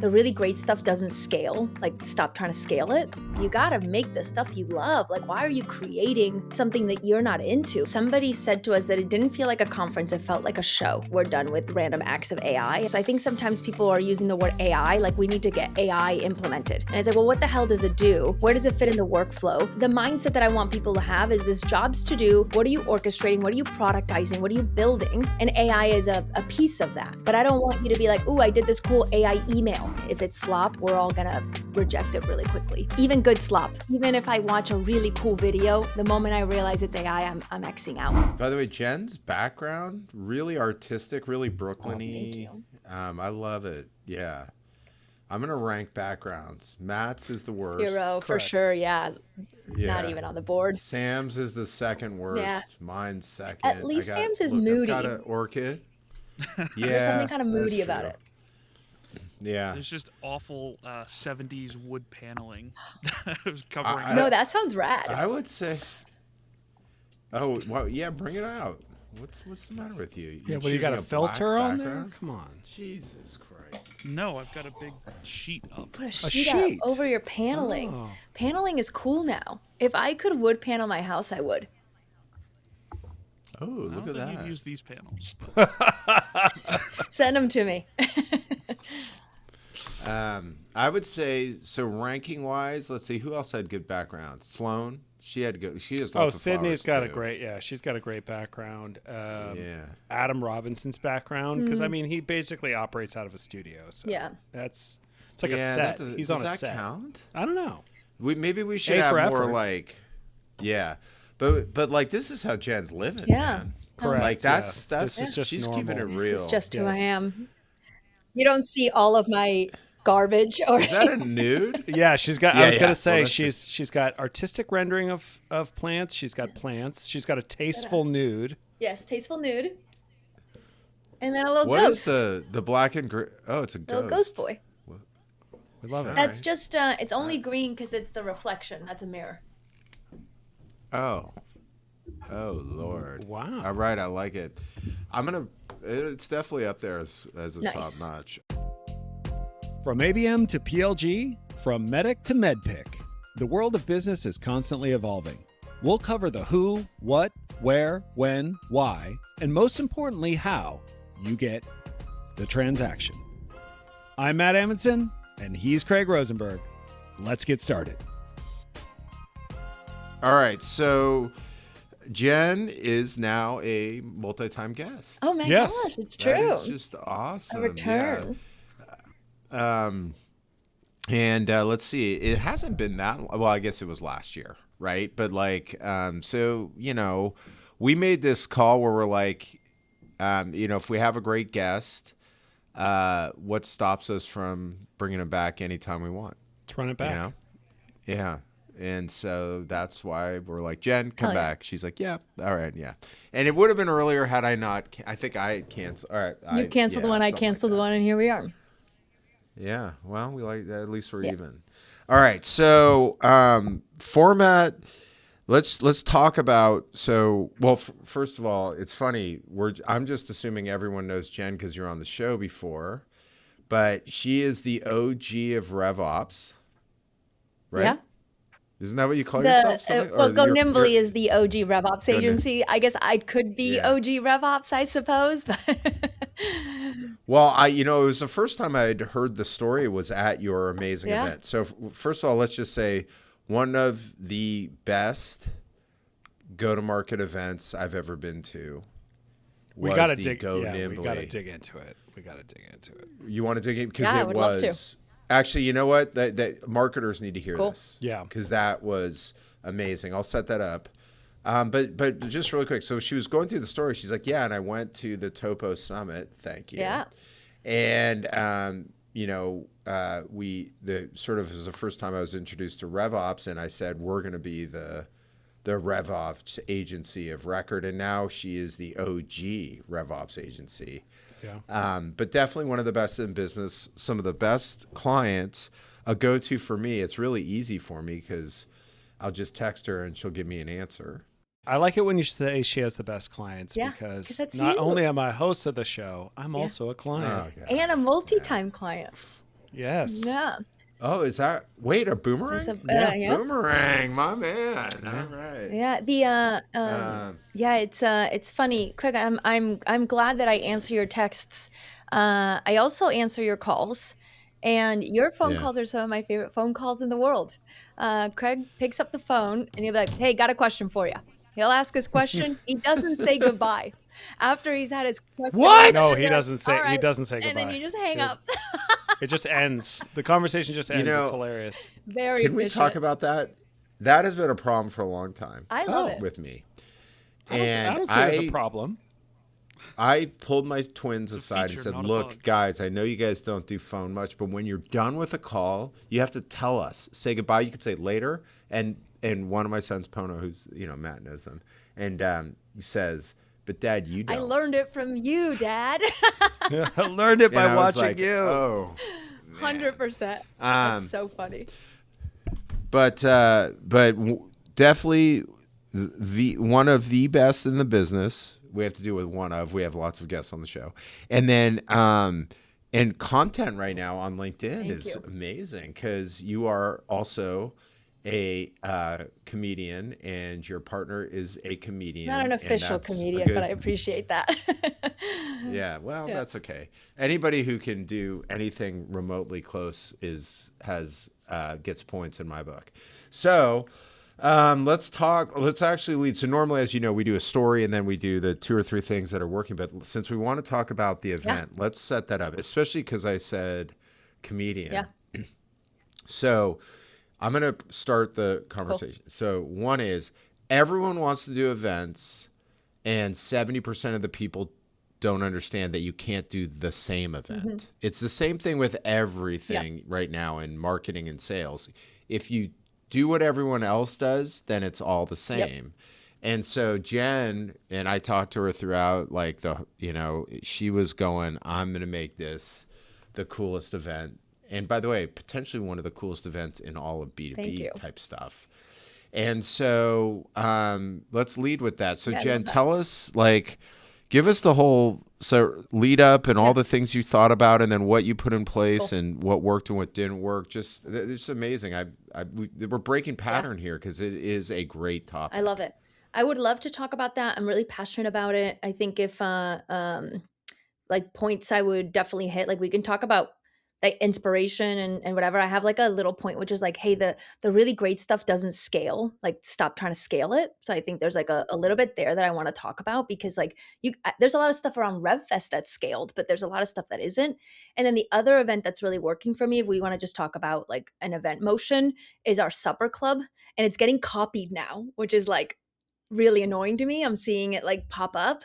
the really great stuff doesn't scale. Like, stop trying to scale it. You gotta make the stuff you love. Like, why are you creating something that you're not into? Somebody said to us that it didn't feel like a conference, it felt like a show. We're done with random acts of AI. So I think sometimes people are using the word AI, like we need to get AI implemented. And it's like, well, what the hell does it do? Where does it fit in the workflow? The mindset that I want people to have is this jobs to do. What are you orchestrating? What are you productizing? What are you building? And AI is a piece of that. But I don't want you to be like, ooh, I did this cool AI email. If it's slop, we're all gonna reject it really quickly. Even good slop. Even if I watch a really cool video, the moment I realize it's AI, I'm Xing out. By the way, Jen's background, really artistic, really Brooklyn-y. Thank you. I love it. Yeah. I'm going to rank backgrounds. Matt's is the worst. 0 for sure, yeah. Not even on the board. Sam's is the second worst. Yeah. Mine's second. At least Sam's is moody. I've got an orchid. Yeah, there's something kind of moody about it. Yeah. There's just awful 70s wood paneling. It was covering. No, that sounds rad. I would say. Oh, well, yeah, bring it out. What's the matter with you? Yeah, well, you got a filter on there? Come on. Jesus Christ. No, I've got a big sheet up. Put a sheet up over your paneling. Oh. Paneling is cool now. If I could wood panel my house, I would. Oh, look at that. You'd use these panels. Send them to me. I would say, so ranking wise, let's see, who else had good background? Sloan. She had good. She has lots of Sydney's got too. a great. Yeah, she's got a great background. Yeah. Adam Robinson's background, because I mean, he basically operates out of a studio. So Yeah. it's like a set. He's on a set. Does that count? I don't know. Maybe we should A have for more effort. like, yeah, but like this is how Jen's living. Yeah. Man. Correct. Like that's This is just she's normal. keeping it real. This is just who I am. You don't see all of my garbage. Or Is that a nude? Yeah, she's got. Yeah, I was gonna well, say that's she's got artistic rendering of plants. She's got plants. She's got a tasteful nude. Yes, tasteful nude. And then a little What ghost. is the black and gray? Oh, it's a ghost. Little ghost boy. We love it. That's just, it's only green because it's the reflection. That's a mirror. Oh Lord. Wow. All right, I like it. It's definitely up there as a Nice. top notch. From ABM to PLG, from Medic to MedPick, the world of business is constantly evolving. We'll cover the who, what, where, when, why, and most importantly, how you get the transaction. I'm Matt Amundsen, and he's Craig Rosenberg. Let's get started. All right, so Jen is now a multi-time guest. Oh my Yes. gosh, it's true. That is just awesome. A return. Yeah. And let's see, it hasn't been that long. Well, I guess it was last year, right? But like, so, we made this call where we're like, if we have a great guest, what stops us from bringing them back anytime we want? Let's run it back. Yeah. And so that's why we're like, Jen, come back. She's like, yeah, all right, yeah. And it would have been earlier had I not. I think I had canceled. All right, You canceled the one, I canceled the one, and here we are. Yeah, well, we like that. At least we're even. All right, so format. Let's talk about. So, well, first of all, it's funny. I'm just assuming everyone knows Jen because you're on the show before, but she is the OG of RevOps, right? Yeah. Isn't that what you call yourself? Nimbly is the OG RevOps agency. I guess I could be OG RevOps, I suppose. But well, it was the first time I'd heard the story was at your amazing event. So first of all, let's just say one of the best go-to-market events I've ever been to. We got to dig. Nimbly. We got to dig into it. You want to dig in because I would love to. Actually, you know what? That marketers need to hear this. Yeah. Because that was amazing. I'll set that up. But just really quick. So she was going through the story. She's like, yeah, and I went to the Topo Summit. Thank you. Yeah. And, sort of was the first time I was introduced to RevOps, and I said, we're going to be the RevOps agency of record. And now she is the OG RevOps agency. Yeah. But definitely one of the best in business, some of the best clients, a go-to for me. It's really easy for me because I'll just text her and she'll give me an answer. I like it when you say she has the best clients because that's not you. only am I a host of the show, I'm also a client. Oh, okay. and a multi-time client. Yes. Yeah. Oh, is that wait a boomerang? Yeah. Yeah. Boomerang, my man. Yeah. All right. Yeah. Um, Yeah, it's funny. Craig, I'm glad that I answer your texts. I also answer your calls. And your phone yeah. calls are some of my favorite phone calls in the world. Craig picks up the phone and he'll be like, "Hey, got a question for you." He'll ask his question. He doesn't say goodbye. After he's had his question No, answered, What? he you're like, doesn't "All say. He right." doesn't say And then goodbye. you just hang up. It just ends. The conversation just You ends. It's know, hilarious. Very can we talk efficient. about that? That has been a problem for a long time I love Oh, it. with me. I And don't see it as a problem. I pulled my twins It's a aside and feature, said, not a "Look, bug. guys, I know you guys don't do phone much, but when you're done with a call, you have to tell us. Say goodbye. You could say later." And one of my sons, Pono, who's Matt knows him, and he says, "But Dad, you I don't." learned it from you, Dad. I learned it And by I was watching like, you. "Oh, man." 100%. That's Um, so funny. but definitely the one of the best in the business. We have to do with one of. We have lots of guests on the show, and then and content right now on LinkedIn Thank is you. amazing because you are also a comedian, and your partner is a comedian. Not an and official that's a comedian, but I good. appreciate that. Yeah, well, Yeah. that's okay. Anybody who can do anything remotely close gets points in my book. So let's talk. Let's actually lead. So normally, as you know, we do a story and then we do the 2 or 3 things that are working. But since we want to talk about the event, let's set that up. Especially because I said comedian. Yeah. So I'm going to start the conversation. So one is everyone wants to do events, and 70% of the people don't understand that you can't do the same event. It's the same thing with everything right now in marketing and sales. If you do what everyone else does, then it's all the same. And so Jen, and I talked to her throughout, like she was going, "I'm going to make this the coolest event." And by the way, potentially one of the coolest events in all of Thank B2B you. type stuff. And so let's lead with that. So Yeah, I Jen, love that. tell us, give us the whole lead up and all the things you thought about, and then what you put in place and what worked and what didn't work. Just it's amazing. We're breaking pattern here because it is a great topic. I love it. I would love to talk about that. I'm really passionate about it. I think if like points I would definitely hit, like we can talk about like inspiration and whatever. I have like a little point which is like, hey, the really great stuff doesn't scale. Like stop trying to scale it. So I think there's like a little bit there that I want to talk about because like there's a lot of stuff around RevFest that's scaled, but there's a lot of stuff that isn't. And then the other event that's really working for me, if we want to just talk about like an event motion, is our supper club. And it's getting copied now, which is like really annoying to me. I'm seeing it like pop up.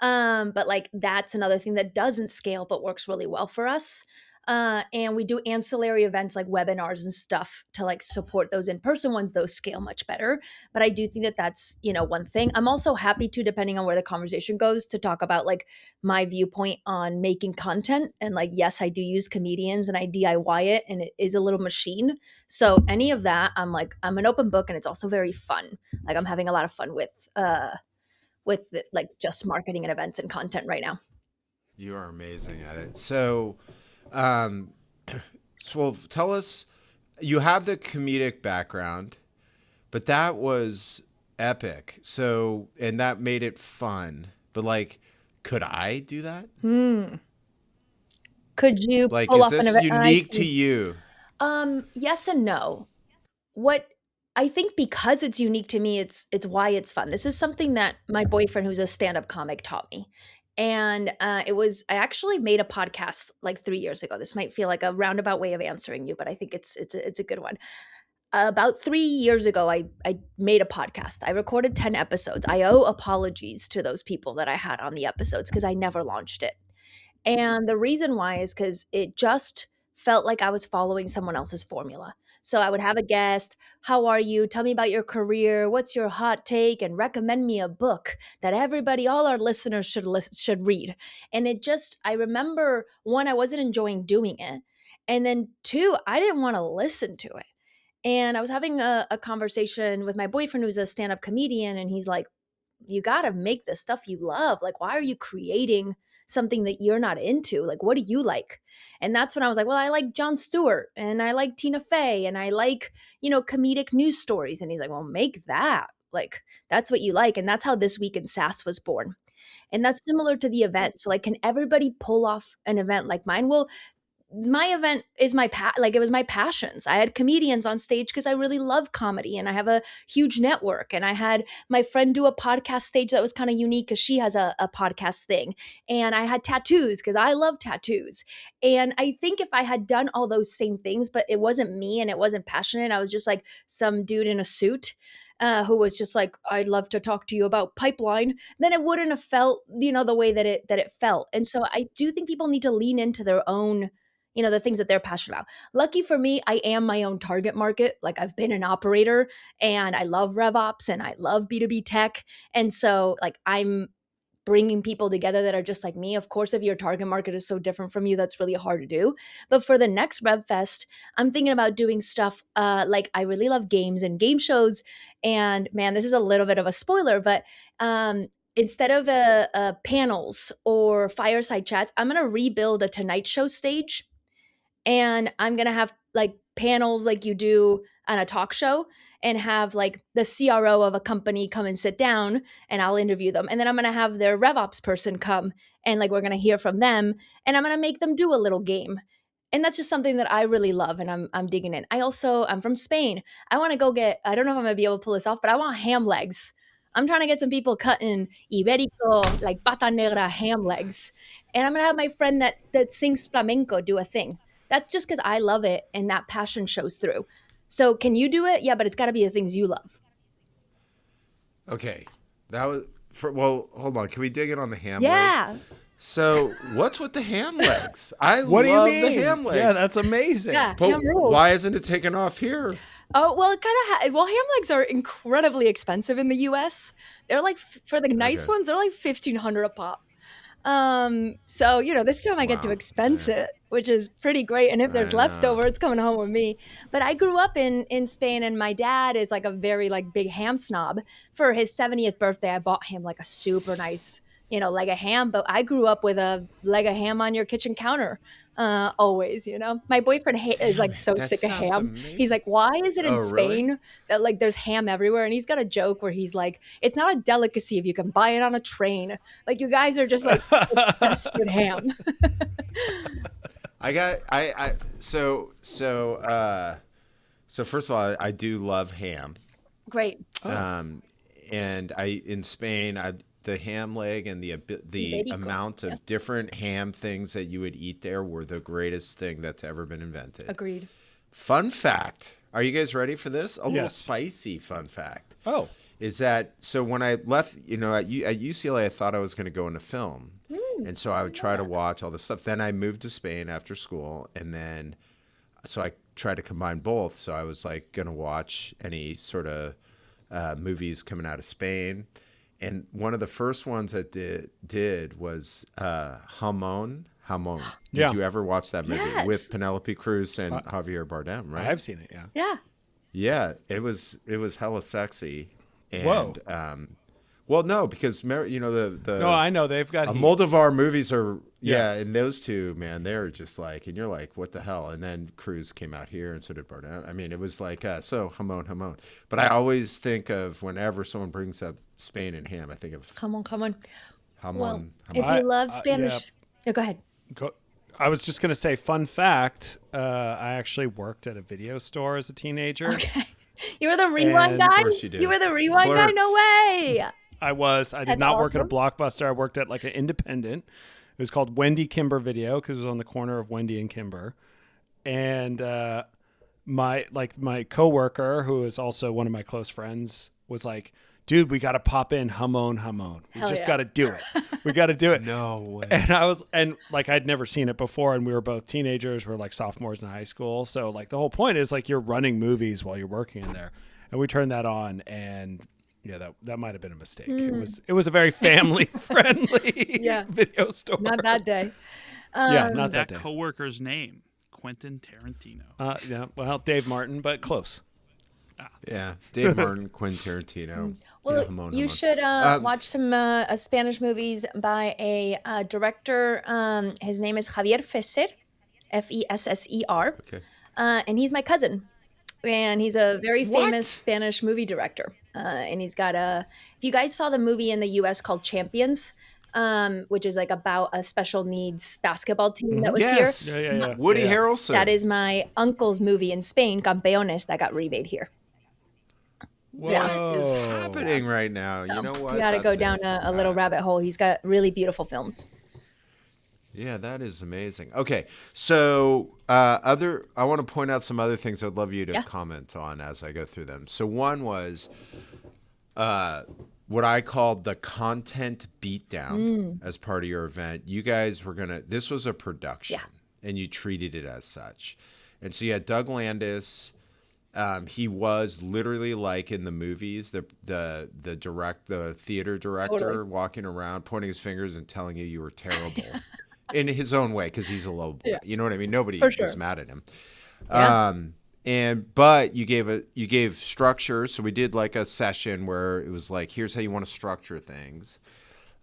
But like that's another thing that doesn't scale but works really well for us. And we do ancillary events like webinars and stuff to like support those in-person ones. Those scale much better. But I do think that that's, one thing. I'm also happy to, depending on where the conversation goes, to talk about like my viewpoint on making content. And like, yes, I do use comedians and I DIY it and it is a little machine. So any of that, I'm an open book, and it's also very fun. Like I'm having a lot of fun with like just marketing and events and content right now. You are amazing at it. So, well, tell us, you have the comedic background, but that was epic. So, and that made it fun. But like, could I do that? Could you Like, pull is off an this event? unique to you? Yes and no. What I think, because it's unique to me, it's why it's fun. This is something that my boyfriend, who's a stand-up comic, taught me. And I actually made a podcast like 3 years ago. This might feel like a roundabout way of answering you, but I think it's a good one. About 3 years ago, I made a podcast. I recorded 10 episodes. I owe apologies to those people that I had on the episodes because I never launched it. And the reason why is because it just felt like I was following someone else's formula. So I would have a guest. How are you? Tell me about your career. What's your hot take? And recommend me a book that all our listeners should read. And I remember, one, I wasn't enjoying doing it. And then two, I didn't want to listen to it. And I was having a conversation with my boyfriend, who's a stand-up comedian. And he's like, you got to make the stuff you love. Like, why are you creating something that you're not into? Like, what do you like? And that's when I was like, well, I like Jon Stewart and I like Tina Fey and I like, comedic news stories. And he's like, well, make that. Like, that's what you like. And that's how This Week in SaaS was born. And that's similar to the event. So like, can everybody pull off an event like mine? Well, my event is it was my passions. I had comedians on stage because I really love comedy and I have a huge network. And I had my friend do a podcast stage that was kind of unique because she has a podcast thing. And I had tattoos because I love tattoos. And I think if I had done all those same things, but it wasn't me and it wasn't passionate, I was just like some dude in a suit. Who was just like, I'd love to talk to you about pipeline, then it wouldn't have felt, the way that it felt. And so I do think people need to lean into their own, the things that they're passionate about. Lucky for me, I am my own target market. Like I've been an operator and I love RevOps and I love B2B tech. And so like I'm bringing people together that are just like me. Of course, if your target market is so different from you, that's really hard to do. But for the next RevFest, I'm thinking about doing stuff like I really love games and game shows. And man, this is a little bit of a spoiler, but instead of panels or fireside chats, I'm going to rebuild a Tonight Show stage. And I'm going to have like panels like you do on a talk show and have like the CRO of a company come and sit down and I'll interview them. And then I'm going to have their RevOps person come and like we're going to hear from them and I'm going to make them do a little game. And that's just something that I really love and I'm digging in. I'm from Spain. I want to go I don't know if I'm going to be able to pull this off, but I want ham legs. I'm trying to get some people cutting Iberico, like pata negra ham legs. And I'm going to have my friend that sings flamenco do a thing. That's just because I love it and that passion shows through. So can you do it? Yeah, but it's got to be the things you love. Okay. Hold on. Can we dig in on the ham Yeah. legs? So what's with the ham legs? I What love do you mean? the ham legs. Yeah, that's amazing. Yeah, But ham rules. why isn't it taken off here? Oh, well, it kind of ham legs are incredibly expensive in the US. They're like, for the nice ones, they're like $1,500 a pop. So, this time I get to expense it, which is pretty great. And if there's leftover, it's coming home with me. But I grew up in Spain and my dad is like a very like big ham snob. For his 70th birthday, I bought him like a super nice, leg of ham. But I grew up with a leg of ham on your kitchen counter. Always, my boyfriend is like so sick of ham. Amazing. He's like, why is it in Spain really? that like there's ham everywhere? And he's got a joke where he's like, it's not a delicacy if you can buy it on a train. Like you guys are just like obsessed with ham. So first of all, I do love ham. Great. And in Spain, the ham leg and the Iberico. amount of different ham things that you would eat there were the greatest thing that's ever been invented. Agreed. Fun fact. Are you guys ready for this? A little Yes. spicy fun fact. Oh. Is that so when I left, at UCLA, I thought I was going to go into film. And so I would try to watch all this stuff. Then I moved to Spain after school. And then, so I tried to combine both. So I was like going to watch any sort of movies coming out of Spain. And one of the first ones that did was Jamón. Yeah. Did you ever watch that movie Yes. with Penelope Cruz and Javier Bardem? Right? I've seen it, yeah. Yeah. Yeah, it was hella sexy. And, Whoa. Well, no, because the No, I know they've got heat. Moldovar movies are Yeah. and those two, man, they're just like, and you're like, what the hell? And then Cruz came out here, and so did Bardem. I mean, it was like so Jamón. But I always think of whenever someone brings up Spain and ham, I think of Come on. Jamón. Well, if you love Spanish, go ahead. I was just going to say, fun fact, I actually worked at a video store as a teenager. Okay. You were the rewind And- guy? Of course you did. You were the rewind guy? Clerks. No way. I did That's not work at a awesome. Blockbuster. I worked at like an independent. It was called Wendy Kimber Video because it was on the corner of Wendy and Kimber. And my coworker, who is also one of my close friends, was like, dude, we got to pop in Jamón. We Hell just yeah. got to do it. We got to do it. No way. And I'd never seen it before. And we were both teenagers. We were like sophomores in high school. So like the whole point is like you're running movies while you're working in there. And we turned that on, and yeah, that might have been a mistake. It was a very family friendly Yeah. video store. Not that day. Yeah, not that That day. coworker's name, Quentin Tarantino. Yeah, well, Dave Martin, but close. Yeah, Dave Martin, Quentin Tarantino. Well, Jamón. you should watch some Spanish movies by a director. His name is Javier Fesser. Fesser. Okay. And he's my cousin. And he's a very What? famous Spanish movie director. And he's got if you guys saw the movie in the US called Champions, which is like about a special needs basketball team that was Yes. here. Yeah. Woody Yeah. Harrelson. That is my uncle's movie in Spain, Campeones, that got remade here. Whoa. Yeah. What is happening right now? You know what? You got to go That's down it. a little rabbit hole. He's got really beautiful films. Yeah, that is amazing. Okay, so I want to point out some other things I'd love you to comment on as I go through them. So one was what I called the content beatdown as part of your event. You guys were this was a production, and you treated it as such. And so you had Doug Landis. He was literally like in the movies, the theater director walking around, pointing his fingers and telling you were terrible. In his own way, because he's a low boy. You know what I mean? Nobody was mad at him. But you gave structure. So we did like a session where it was like, here's how you want to structure things.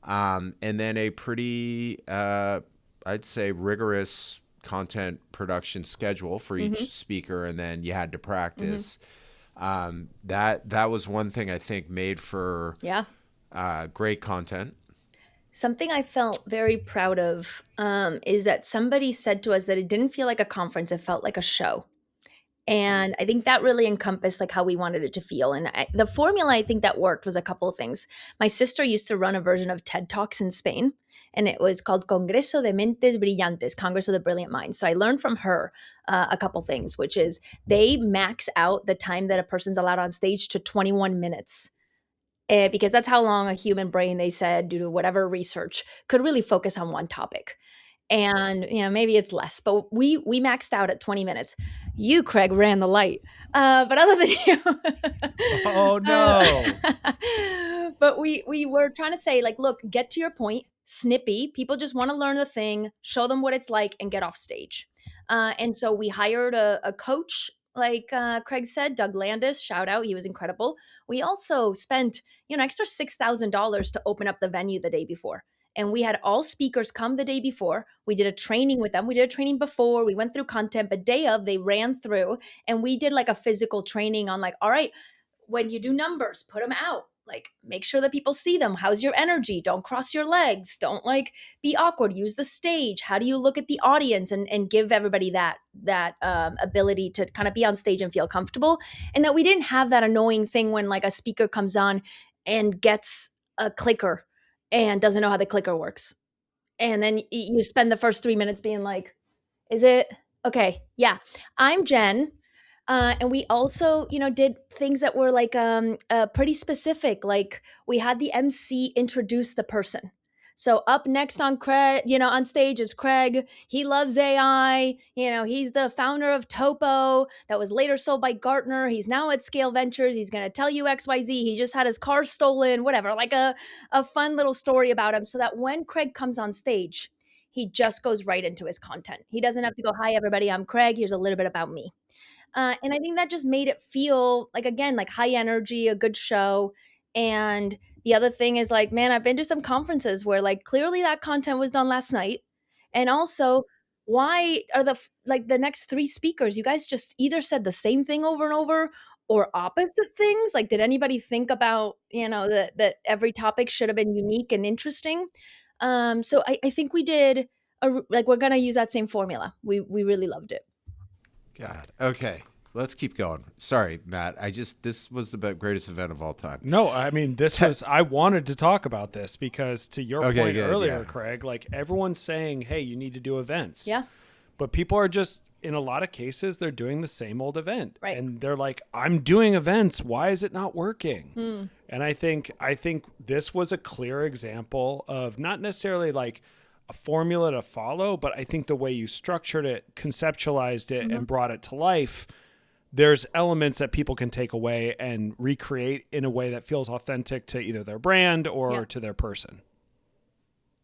And then a pretty, I'd say, rigorous content production schedule for each speaker. And then you had to practice. That was one thing I think made for great content. Something I felt very proud of is that somebody said to us that it didn't feel like a conference, it felt like a show. And I think that really encompassed like how we wanted it to feel. And the formula I think that worked was a couple of things. My sister used to run a version of TED Talks in Spain, and it was called Congreso de Mentes Brillantes, Congress of the Brilliant Minds. So I learned from her a couple things, which is they max out the time that a person's allowed on stage to 21 minutes. Because that's how long a human brain, they said, due to whatever research, could really focus on one topic. And, maybe it's less, but we maxed out at 20 minutes. You, Craig, ran the light. But other than you. Oh, no. But we were trying to say, like, look, get to your point, snippy. People just want to learn the thing, show them what it's like, and get off stage. And so we hired a coach, like Craig said, Doug Landis, shout out. He was incredible. We also spent, extra $6,000 to open up the venue the day before. And we had all speakers come the day before. We did a training with them. We did a training before. We went through content, but day of, they ran through. And we did like a physical training on like, all right, when you do numbers, put them out. Like, make sure that people see them. How's your energy? Don't cross your legs. Don't like be awkward. Use the stage. How do you look at the audience and give everybody that ability to kind of be on stage and feel comfortable? And that we didn't have that annoying thing when like a speaker comes on and gets a clicker and doesn't know how the clicker works. And then you spend the first 3 minutes being like, is it? Okay. Yeah. I'm Jen. And we also, did things that were like pretty specific. Like we had the MC introduce the person. So up next on Craig, on stage is Craig. He loves AI. He's the founder of Topo that was later sold by Gartner. He's now at Scale Ventures. He's going to tell you XYZ. He just had his car stolen, whatever, like a fun little story about him so that when Craig comes on stage, he just goes right into his content. He doesn't have to go, hi, everybody, I'm Craig. Here's a little bit about me. And I think that just made it feel like, again, like high energy, a good show. And the other thing is like, man, I've been to some conferences where like clearly that content was done last night. And also, why are the next three speakers, you guys just either said the same thing over and over or opposite things? Like, did anybody think about, that every topic should have been unique and interesting? So I think we did, we're going to use that same formula. We really loved it. God. Okay. Let's keep going. Sorry, Matt. This was the greatest event of all time. No, I mean, I wanted to talk about this because to your point earlier, Craig, like everyone's saying, hey, you need to do events. Yeah. But people are just, in a lot of cases, they're doing the same old event. Right. And they're like, I'm doing events. Why is it not working? And I think this was a clear example of not necessarily like a formula to follow, but I think the way you structured it, conceptualized it, and brought it to life, there's elements that people can take away and recreate in a way that feels authentic to either their brand or to their person.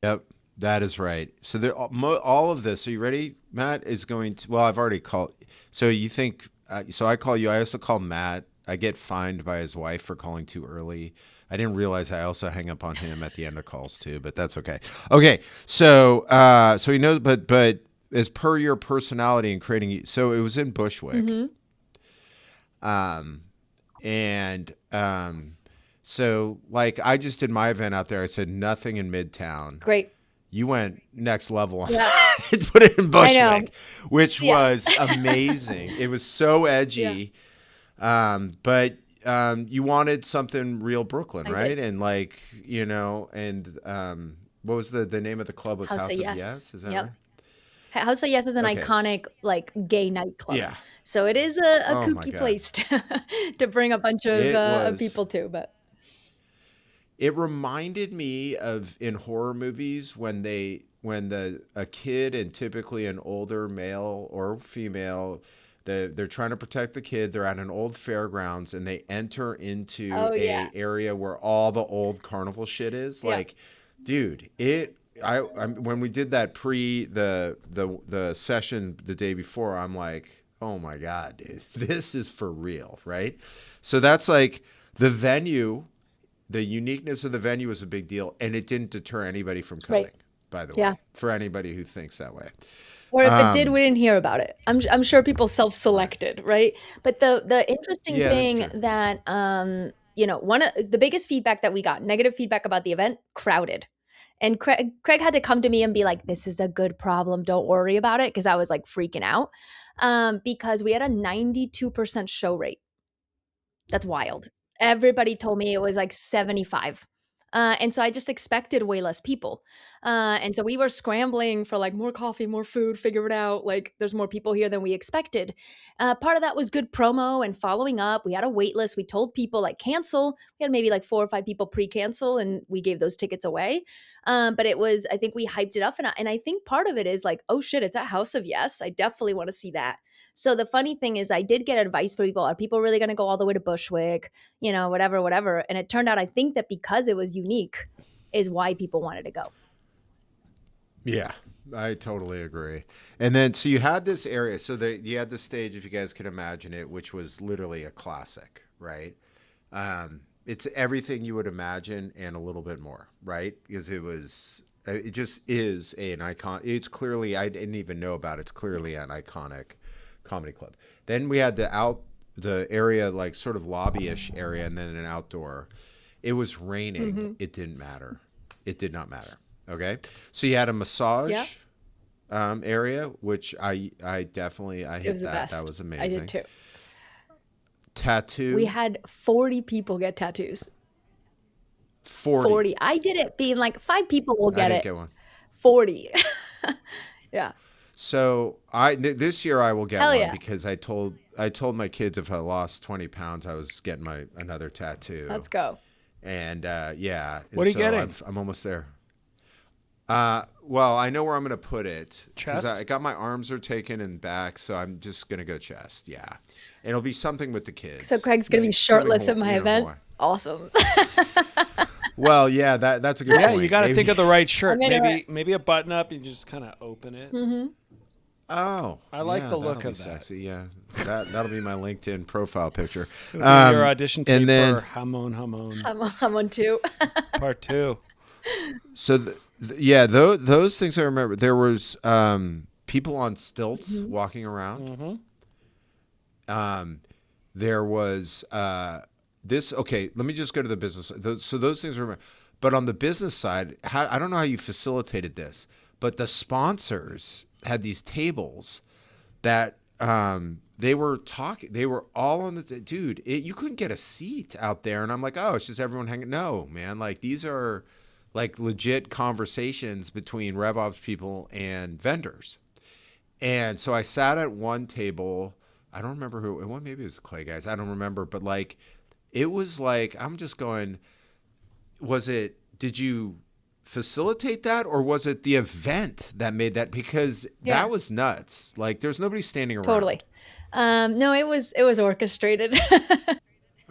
Yep, that is right. So all of this, are you ready? Matt is going to, well, I've already called. So you think, so I call you, I also call Matt. I get fined by his wife for calling too early. I didn't realize I also hang up on him at the end of calls too, but that's okay. Okay, so he knows, but as per your personality and creating. So it was in Bushwick. So like I just did my event out there. I said nothing in Midtown. Great. You went next level on Yeah. that. Put it in I know. Bushwick, which was amazing. It was so edgy. But you wanted something real Brooklyn, right? did. And like, you know, and what was the name of the club was House of Yes? Is that right? House of Yes is an Okay. iconic like gay nightclub. Yeah. So it is a Oh my kooky God. place to bring a bunch It of was. people to. But It reminded me of in horror movies when a kid, and typically an older male or female, they're trying to protect the kid. They're at an old fairgrounds and they enter into a area where all the old carnival shit is. Like, dude, when we did that the session the day before, I'm like, oh my God, dude, this is for real, right? So that's like the venue. The uniqueness of the venue was a big deal, and it didn't deter anybody from coming, by the way, for anybody who thinks that way. or if it did, we didn't hear about it. I'm sure people self-selected, right? But the interesting thing that you know, the biggest feedback that we got, negative feedback about the event, crowded. And Craig had to come to me and be like, this is a good problem. Don't worry about it. Because I was like freaking out because we had a 92% show rate. That's wild. Everybody told me it was like 75. And so I just expected way less people. And so we were scrambling for like more coffee, more food, figure it out. Like there's more people here than we expected. Part of that was good promo and following up. We had a wait list. We told people like cancel. We had maybe like 4 or 5 people pre-cancel and we gave those tickets away. But I think we hyped it up. And I think part of it is like, oh shit, it's a House of Yes. I definitely want to see that. So the funny thing is I did get advice for people. Are people really going to go all the way to Bushwick? You know, whatever. And it turned out, I think that because it was unique is why people wanted to go. Yeah, I totally agree. And then, so you had this area, so you had the stage, if you guys can imagine it, which was literally a classic, right? It's everything you would imagine and a little bit more, right? Because it just is an icon. It's clearly, I didn't even know about it. It's clearly an iconic comedy club. Then we had the area, like sort of lobby-ish area, and then an outdoor. It was raining. It didn't matter. It did not matter. Okay. So you had a massage area, which I hit that. That was amazing. I did too. Tattoo. We had 40 people get tattoos. 40. I did it being like 5 people will get I didn't it. get one. 40. Yeah. So this year I will get Hell one yeah. because I told my kids if I lost 20 pounds, I was getting another tattoo. Let's go. And What are you getting? I'm almost there. Well, I know where I'm going to put it. Chest? I got my arms are taken and back, so I'm just going to go chest. Yeah. It'll be something with the kids. So Craig's going to be shirtless at my event. Awesome. Well, yeah, that's a good point. Yeah, you got to think of the right shirt. I'm into it. Maybe a button up. You just kind of open it. Oh, I like the look that'll of be that. sexy. Yeah, that'll be my LinkedIn profile picture. Your audition tape and then- for Hamon I'm on 2. Part 2. So those things I remember. There was people on stilts walking around. There was this. Okay, let me just go to the business. So those things I remember. But on the business side, I don't know how you facilitated this, but the sponsors had these tables that they were talking. They were all on the dude. You couldn't get a seat out there, and I'm like, oh, it's just everyone hanging. No, man, like these are like legit conversations between RevOps people and vendors. And so I sat at one table. I don't remember who it was. Maybe it was Clay guys. I don't remember. But like, it was like, I'm just going, did you facilitate that? Or was it the event that made that? Because that was nuts. Like there's nobody standing around. Totally. No, it was orchestrated.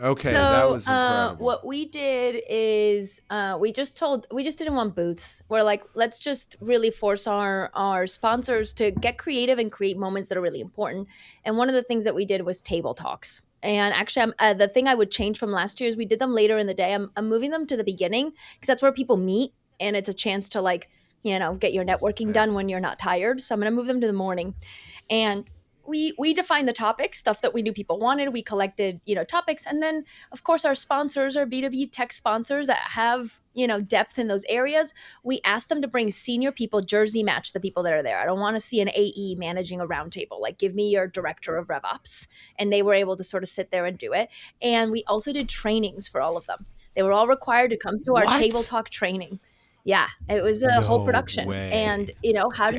Okay, So, that was incredible. what we did is we just didn't want booths. We're like, let's just really force our sponsors to get creative and create moments that are really important. And one of the things that we did was table talks. And actually, the thing I would change from last year is we did them later in the day. I'm moving them to the beginning because that's where people meet and it's a chance to like get your networking done when you're not tired. So I'm going to move them to the morning. And we defined the topics, stuff that we knew people wanted. We collected, topics. And then, of course, our sponsors, our B2B tech sponsors that have, depth in those areas, we asked them to bring senior people, jersey match the people that are there. I don't want to see an AE managing a roundtable. Like, give me your director of RevOps. And they were able to sort of sit there and do it. And we also did trainings for all of them. They were all required to come to our table talk training. Yeah, it was a whole production. Way. And, how do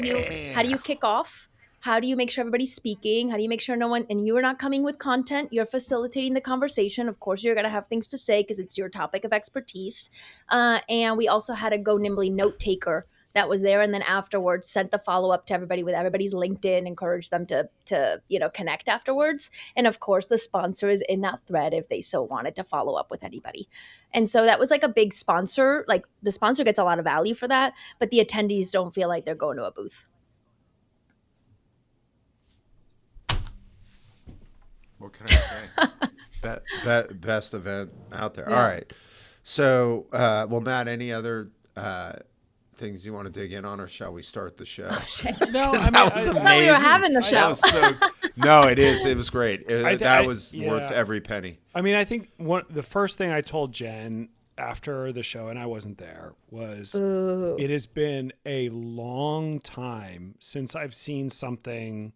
you kick off? How do you make sure everybody's speaking? How do you make sure no one, and you are not coming with content, you're facilitating the conversation. Of course, you're going to have things to say because it's your topic of expertise. And we also had a Go Nimbly note taker that was there. And then afterwards sent the follow-up to everybody with everybody's LinkedIn, encouraged them to connect afterwards. And of course, the sponsor is in that thread if they so wanted to follow up with anybody. And so that was like a big sponsor. Like, the sponsor gets a lot of value for that, but the attendees don't feel like they're going to a booth. What can I say? Best event out there. Yeah. All right. So, Matt, any other things you want to dig in on, or shall we start the show? No, that was amazing. We were having the show. No, it is. It was great. That was yeah. worth every penny. I mean, I think the first thing I told Jen after the show, and I wasn't there, was it has been a long time since I've seen something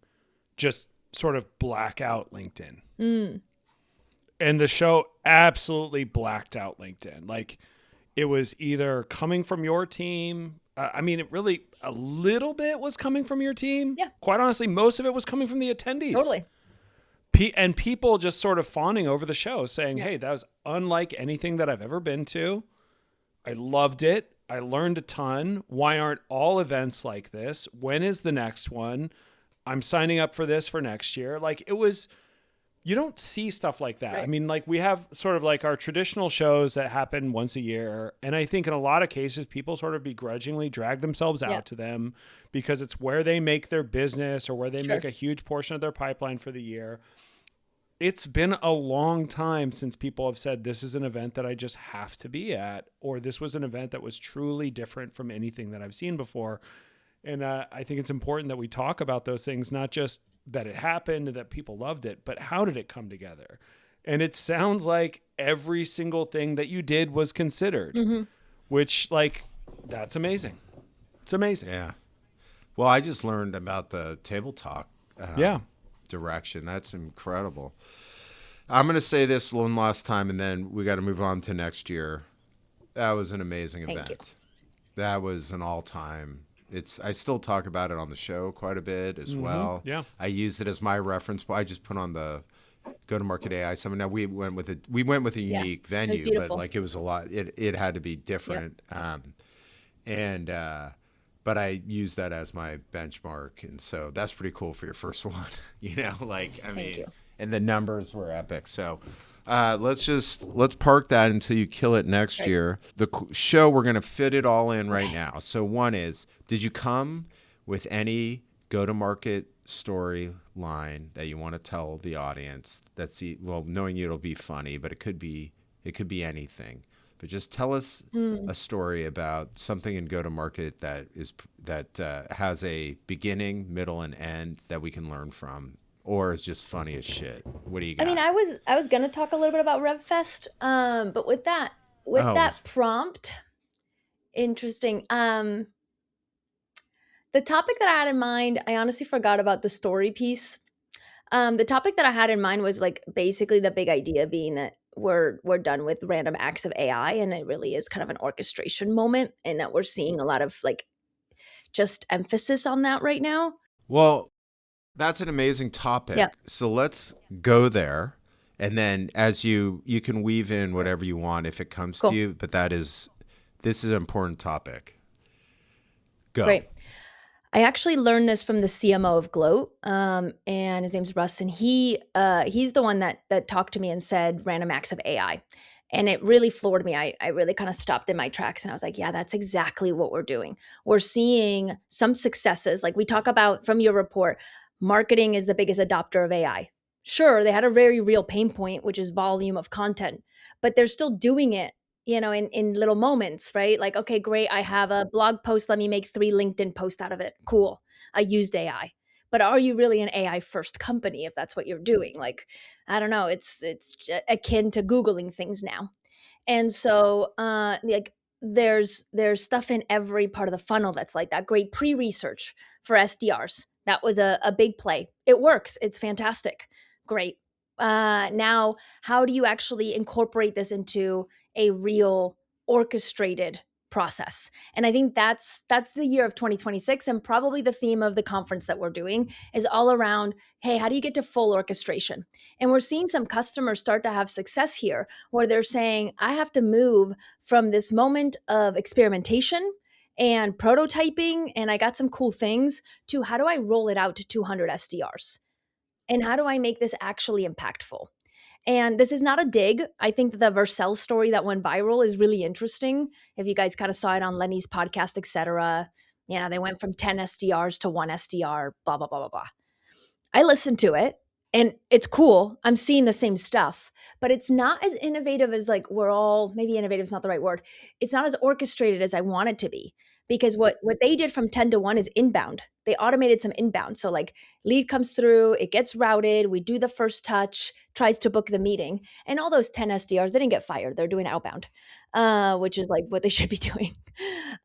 just sort of black out LinkedIn. And the show absolutely blacked out LinkedIn. Like, it was either coming from your team. It really, a little bit was coming from your team. Yeah. Quite honestly, most of it was coming from the attendees. Totally. And people just sort of fawning over the show, saying, hey, that was unlike anything that I've ever been to. I loved it. I learned a ton. Why aren't all events like this? When is the next one? I'm signing up for this for next year. Like, it was, you don't see stuff like that. Right. I mean, like, we have sort of like our traditional shows that happen once a year. And I think in a lot of cases, people sort of begrudgingly drag themselves out to them because it's where they make their business or where they make a huge portion of their pipeline for the year. It's been a long time since people have said, this is an event that I just have to be at, or this was an event that was truly different from anything that I've seen before. And I think it's important that we talk about those things, not just that it happened, that people loved it, but how did it come together? And it sounds like every single thing that you did was considered, which, like, that's amazing. It's amazing. Yeah. Well, I just learned about the table talk direction. That's incredible. I'm going to say this one last time, and then we got to move on to next year. That was an amazing event. You. That was an all-time. I still talk about it on the show quite a bit as well. Yeah. I use it as my reference. I just put on the Go-to-Market AI Summit. Now we went with a unique venue, but like, it was a lot. It had to be different. Yep. But I use that as my benchmark, and so that's pretty cool for your first one. Thank you. And the numbers were epic. So. Let's park that until you kill it next year. The show, we're going to fit it all in right now. So one is, did you come with any go-to-market storyline that you want to tell the audience? Knowing you, it'll be funny, but it could be anything. But just tell us a story about something in go-to-market that has a beginning, middle, and end that we can learn from. Or is just funny as shit. What do you got? I mean, I was gonna talk a little bit about RevFest, but with that prompt, interesting. The topic that I had in mind, I honestly forgot about the story piece. The topic that I had in mind was, like, basically the big idea being that we're done with random acts of AI, and it really is kind of an orchestration moment, and that we're seeing a lot of, like, just emphasis on that right now. Well, that's an amazing topic. Yeah. So let's go there. And then as you can weave in whatever you want if it comes to you. But this is an important topic. Go. Great. I actually learned this from the CMO of Gloat, and his name's Russ. And he's the one that talked to me and said random acts of AI. And it really floored me. I really kind of stopped in my tracks, and I was like, yeah, that's exactly what we're doing. We're seeing some successes. Like we talk about from your report, marketing is the biggest adopter of AI. Sure, they had a very real pain point, which is volume of content, but they're still doing it, in little moments, right? Like, okay, great. I have a blog post. Let me make 3 LinkedIn posts out of it. Cool. I used AI. But are you really an AI first company if that's what you're doing? Like, I don't know. It's akin to Googling things now. And so, like, there's stuff in every part of the funnel that's like that. Great pre-research for SDRs. That was a big play. It works. It's fantastic. Great. Now, how do you actually incorporate this into a real orchestrated process? And I think that's the year of 2026, and probably the theme of the conference that we're doing is all around, hey, how do you get to full orchestration? And we're seeing some customers start to have success here where they're saying, I have to move from this moment of experimentation and prototyping, and I got some cool things, to how do I roll it out to 200 SDRs? And how do I make this actually impactful? And this is not a dig. I think that the Vercel story that went viral is really interesting. If you guys kind of saw it on Lenny's podcast, etc., they went from 10 SDRs to 1 SDR, blah, blah, blah, blah, blah. I listened to it and it's cool. I'm seeing the same stuff, but it's not as innovative as, like, maybe innovative is not the right word. It's not as orchestrated as I want it to be, because what they did from 10 to 1 is inbound. They automated some inbound. So, like, lead comes through, it gets routed, we do the first touch, tries to book the meeting, and all those 10 SDRs, they didn't get fired. They're doing outbound, which is like what they should be doing.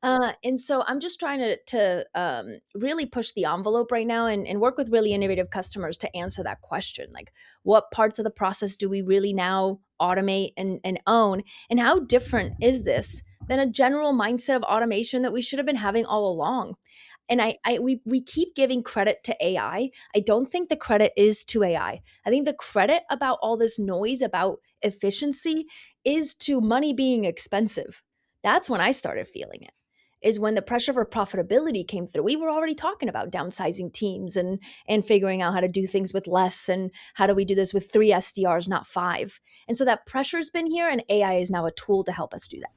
And so I'm just trying to really push the envelope right now, and work with really innovative customers to answer that question. Like, what parts of the process do we really now automate and own? And how different is this than a general mindset of automation that we should have been having all along? And we keep giving credit to AI. I don't think the credit is to AI. I think the credit about all this noise about efficiency is to money being expensive. That's when I started feeling it. Is when the pressure for profitability came through. We were already talking about downsizing teams and figuring out how to do things with less, and how do we do this with 3 SDRs, not 5. And so that pressure's been here, and AI is now a tool to help us do that.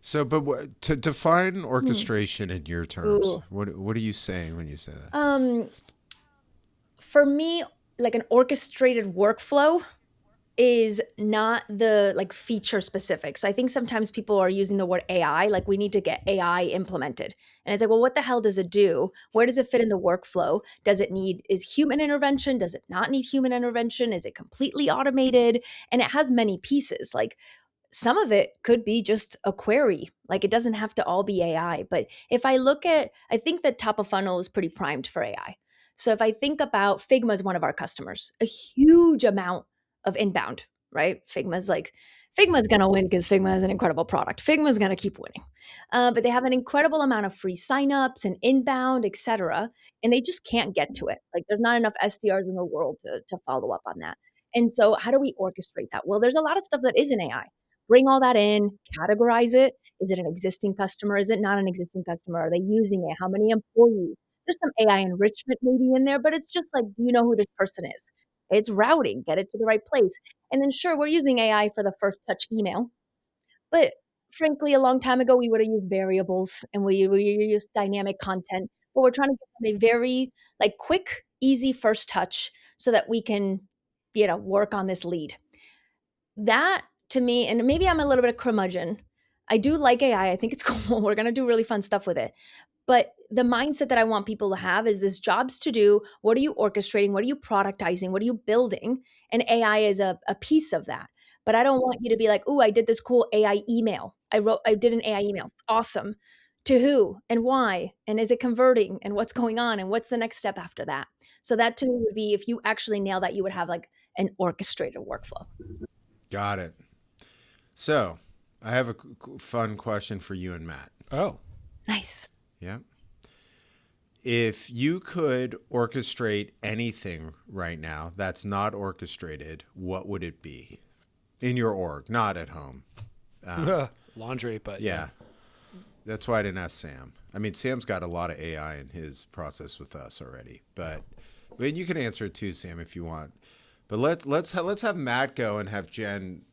So, but to define orchestration in your terms, Ooh. what are you saying when you say that? For me, like, an orchestrated workflow is not the, like, feature specific. So I think sometimes people are using the word AI, like, we need to get AI implemented. And it's like, well, what the hell does it do? Where does it fit in the workflow? Is human intervention? Does it not need human intervention? Is it completely automated? And it has many pieces. Like, some of it could be just a query. Like, it doesn't have to all be AI. But if I think the top of funnel is pretty primed for AI. So if I think about Figma is one of our customers, a huge amount of inbound, right? Figma's going to win because Figma is an incredible product. Figma's going to keep winning. But they have an incredible amount of free signups and inbound, etc. And they just can't get to it. Like, there's not enough SDRs in the world to follow up on that. And so how do we orchestrate that? Well, there's a lot of stuff that isn't AI. Bring all that in, categorize it. Is it an existing customer? Is it not an existing customer? Are they using it? How many employees? There's some AI enrichment maybe in there, but it's just like, do you know who this person is? It's routing, get it to the right place. And then, sure, we're using AI for the first touch email. But frankly, a long time ago, we would have used variables and we used dynamic content. But we're trying to give them a very, like, quick, easy first touch so that we can, work on this lead. That, to me, and maybe I'm a little bit of curmudgeon, I do like AI. I think it's cool. We're going to do really fun stuff with it. But the mindset that I want people to have is this: jobs to do. What are you orchestrating? What are you productizing? What are you building? And AI is a piece of that. But I don't want you to be like, "Ooh, I did this cool AI email. I did an AI email. Awesome. To who and why? And is it converting? And what's going on? And what's the next step after that?" So that, to me, would be, if you actually nail that, you would have, like, an orchestrated workflow. Got it. So I have a fun question for you and Matt. Oh, Nice. Yeah. If you could orchestrate anything right now that's not orchestrated, what would it be in your org, not at home? laundry, but Yeah. That's why I didn't ask Sam. I mean, Sam's got a lot of AI in his process with us already, but you can answer it too, Sam, if you want. But let's have Matt go and have Jen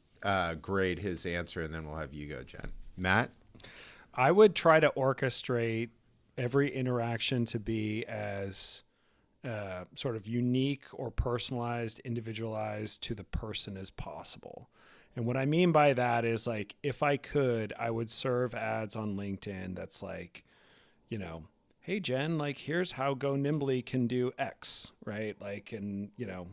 grade his answer, and then we'll have you go, Jen. Matt? I would try to orchestrate every interaction to be as sort of unique or personalized, individualized to the person as possible. And what I mean by that is like, if I could, I would serve ads on LinkedIn that's like, you know, hey, Jen, like, here's how Go Nimbly can do X, right? Like, and, you know,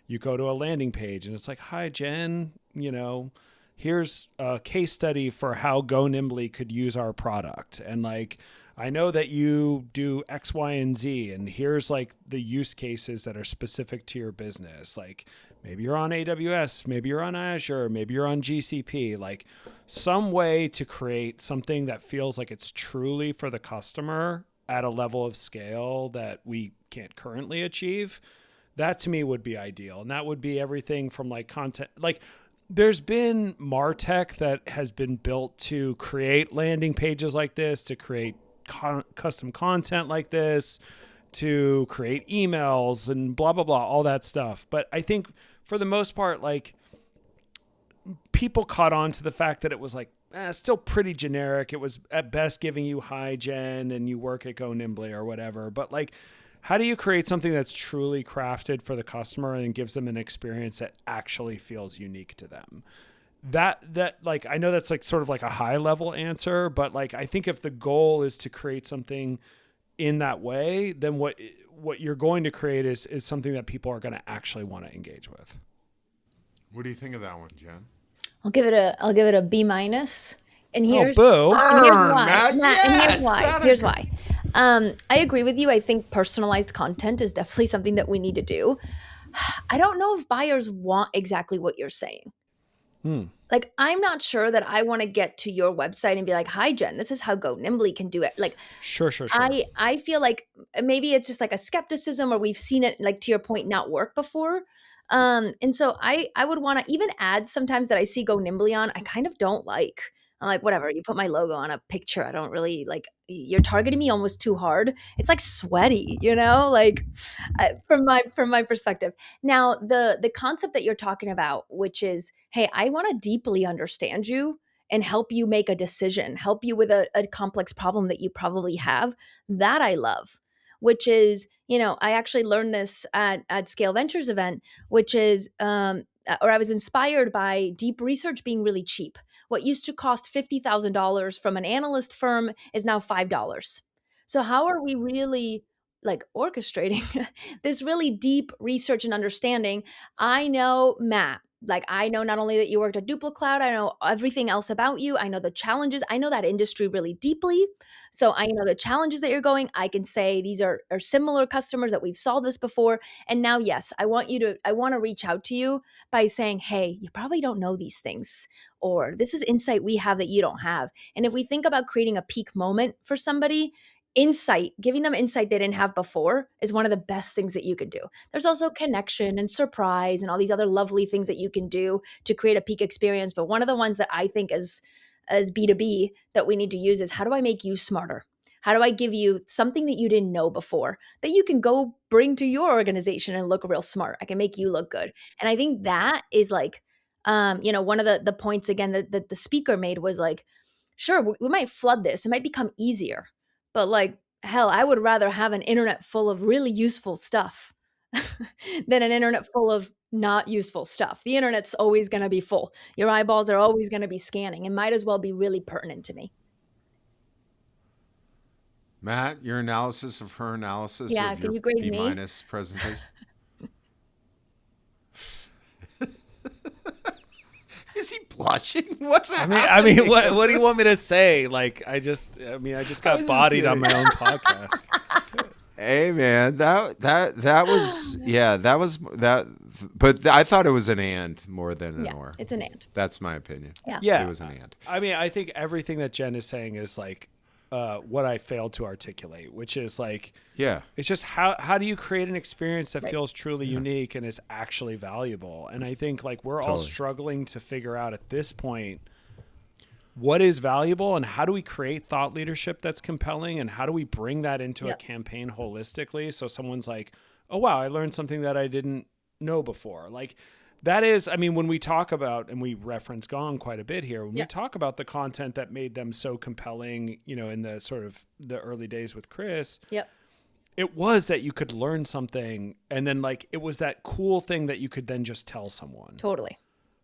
you go to a landing page and it's like, hi, Jen, you know, here's a case study for how Go Nimbly could use our product. And like, I know that you do X, Y, and Z, and here's like the use cases that are specific to your business. Like maybe you're on AWS, maybe you're on Azure, maybe you're on GCP, like some way to create something that feels like it's truly for the customer at a level of scale that we can't currently achieve. That to me would be ideal. And that would be everything from like content, like there's been MarTech that has been built to create landing pages like this, to create custom content like this, to create emails and blah, blah, blah, all that stuff. But I think for the most part, like people caught on to the fact that it was like, still pretty generic. It was at best giving you hi, Jen, and you work at Go Nimbly or whatever. But like, how do you create something that's truly crafted for the customer and gives them an experience that actually feels unique to them? That like, I know that's like sort of like a high level answer, but like, I think if the goal is to create something in that way, then what you're going to create is something that people are going to actually want to engage with. What do you think of that one, Jen? I'll give it a B minus. And here's, boo. and here's why. Matt, Matt, and here's yes, why. Here's why. I agree with you. I think personalized content is definitely something that we need to do. I don't know if buyers want exactly what you're saying. Like, I'm not sure that I want to get to your website and be like, hi, Jen, this is how Go Nimbly can do it. Like, Sure. I feel like maybe it's just like a skepticism, or we've seen it, like to your point, not work before. And so I would want to, even ads sometimes that I see Go Nimbly on, I kind of don't like. I'm like, whatever, you put my logo on a picture. I don't really like, you're targeting me almost too hard. It's like sweaty, you know, like from my perspective. Now, the concept that you're talking about, which is, hey, I want to deeply understand you and help you make a decision, help you with a complex problem that you probably have, that I love. Which is, you know, I actually learned this at Scale Ventures event, which is, or I was inspired by deep research being really cheap. What used to cost $50,000 from an analyst firm is now $5. So how are we really like orchestrating this really deep research and understanding? I know, Matt, like I know not only that you worked at DuplaCloud, I know everything else about you. I know the challenges. I know that industry really deeply. So I know the challenges that you're going. I can say these are similar customers that we've solved this before. And now, yes, I want to reach out to you by saying, hey, you probably don't know these things, or this is insight we have that you don't have. And if we think about creating a peak moment for somebody, giving them insight they didn't have before is one of the best things that you can do. There's also connection and surprise and all these other lovely things that you can do to create a peak experience. But one of the ones that I think as B2B that we need to use is, how do I make you smarter? How do I give you something that you didn't know before that you can go bring to your organization and look real smart? I can make you look good. And I think that is like, one of the points again that the speaker made was like, sure, we might flood this. It might become easier. But like, hell, I would rather have an internet full of really useful stuff than an internet full of not useful stuff. The internet's always going to be full. Your eyeballs are always going to be scanning, and might as well be really pertinent to me. Matt, your analysis of her analysis Yeah, of can your you grade B- me? presentation. Is he blushing? What's happening? I mean, what do you want me to say? Like, I just got bodied on my own podcast. Hey man, that was. But I thought it was an and more than an or. It's an and. That's my opinion. Yeah. It was an and. I mean, I think everything that Jen is saying is like what I failed to articulate, which is like, it's just how do you create an experience that feels truly unique and is actually valuable? And I think like we're all struggling to figure out at this point what is valuable and how do we create thought leadership that's compelling, and how do we bring that into a campaign holistically so someone's like, oh wow, I learned something that I didn't know before. Like that is, I mean, when we talk about, and we reference Gong quite a bit here, when we talk about the content that made them so compelling, you know, in the sort of the early days with Chris, it was that you could learn something, and then like it was that cool thing that you could then just tell someone. Totally.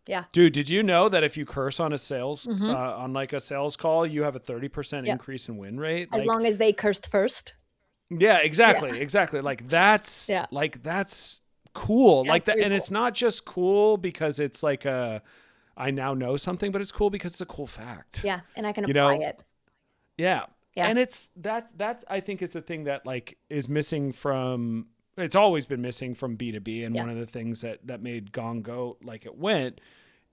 Yeah. Dude, did you know that if you curse on a sales, Mm-hmm. on like a sales call, you have a 30% Yep. increase in win rate? As Like, long as they cursed first. yeah, exactly. Like that's Yeah. cool. Yeah, Like that, very and cool. it's not just cool because it's like I now know something, but it's cool because it's a cool fact. Yeah. And I can You apply know? it. Yeah. Yeah. And that's I think is the thing that like is missing from, it's always been missing from B2B. And Yeah. one of the things that made Gong go like it went